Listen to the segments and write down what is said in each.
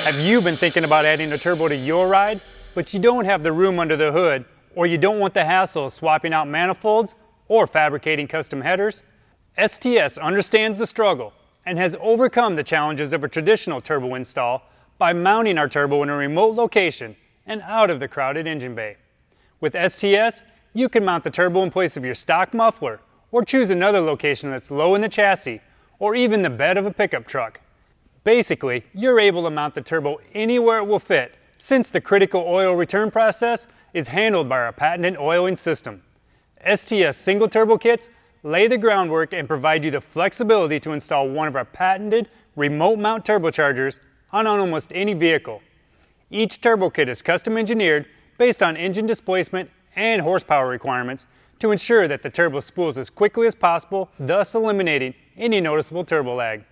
Have you been thinking about adding a turbo to your ride, but you don't have the room under the hood, or you don't want the hassle of swapping out manifolds or fabricating custom headers? STS understands the struggle and has overcome the challenges of a traditional turbo install by mounting our turbo in a remote location and out of the crowded engine bay. With STS, you can mount the turbo in place of your stock muffler, or choose another location that's low in the chassis, or even the bed of a pickup truck. Basically, you're able to mount the turbo anywhere it will fit, since the critical oil return process is handled by our patented oiling system. STS single turbo kits lay the groundwork and provide you the flexibility to install one of our patented remote mount turbochargers on almost any vehicle. Each turbo kit is custom engineered based on engine displacement and horsepower requirements to ensure that the turbo spools as quickly as possible, thus eliminating any noticeable turbo lag.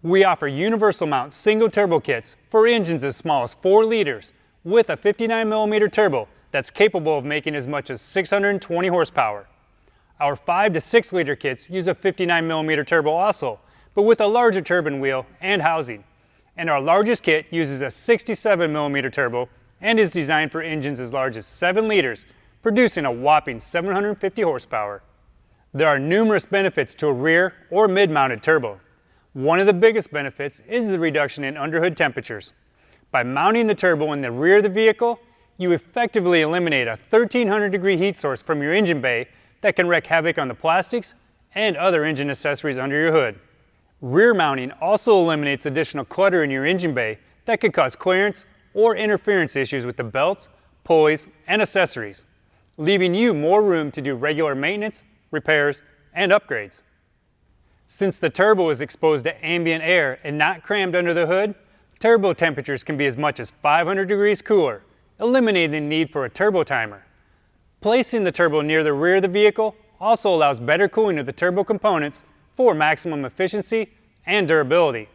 We offer universal mount single turbo kits for engines as small as 4 liters with a 59mm turbo that's capable of making as much as 620 horsepower. Our 5 to 6 liter kits use a 59mm turbo also, but with a larger turbine wheel and housing. And our largest kit uses a 67mm turbo and is designed for engines as large as 7 liters, producing a whopping 750 horsepower. There are numerous benefits to a rear or mid-mounted turbo. One of the biggest benefits is the reduction in underhood temperatures. By mounting the turbo in the rear of the vehicle, you effectively eliminate a 1300-degree heat source from your engine bay that can wreak havoc on the plastics and other engine accessories under your hood. Rear mounting also eliminates additional clutter in your engine bay that could cause clearance or interference issues with the belts, pulleys, and accessories, leaving you more room to do regular maintenance, repairs, and upgrades. Since the turbo is exposed to ambient air and not crammed under the hood, turbo temperatures can be as much as 500 degrees cooler, eliminating the need for a turbo timer. Placing the turbo near the rear of the vehicle also allows better cooling of the turbo components for maximum efficiency and durability,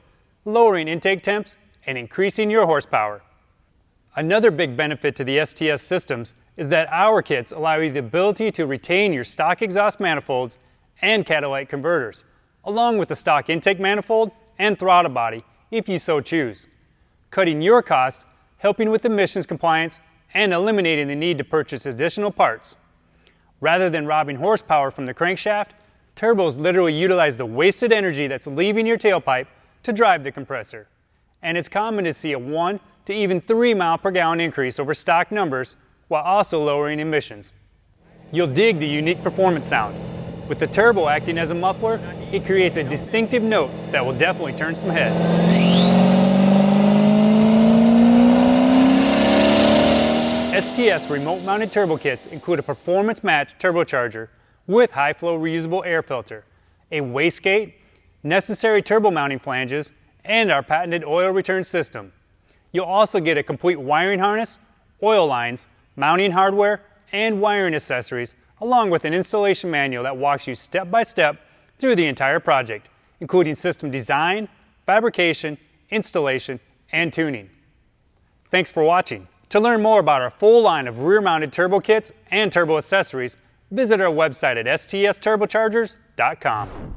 lowering intake temps and increasing your horsepower. Another big benefit to the STS systems is that our kits allow you the ability to retain your stock exhaust manifolds and catalytic converters, along with the stock intake manifold and throttle body if you so choose, cutting your costs, helping with emissions compliance, and eliminating the need to purchase additional parts. Rather than robbing horsepower from the crankshaft, turbos literally utilize the wasted energy that's leaving your tailpipe to drive the compressor. And it's common to see a 1 to even 3 miles per gallon increase over stock numbers while also lowering emissions. You'll dig the unique performance sound. With the turbo acting as a muffler, it creates a distinctive note that will definitely turn some heads. STS remote-mounted turbo kits include a performance-matched turbocharger with high-flow reusable air filter, a wastegate, necessary turbo mounting flanges, and our patented oil return system. You'll also get a complete wiring harness, oil lines, mounting hardware, and wiring accessories, along with an installation manual that walks you step by step through the entire project, including system design, fabrication, installation, and tuning. Thanks for watching. To learn more about our full line of rear-mounted turbo kits and turbo accessories, visit our website at ststurbochargers.com.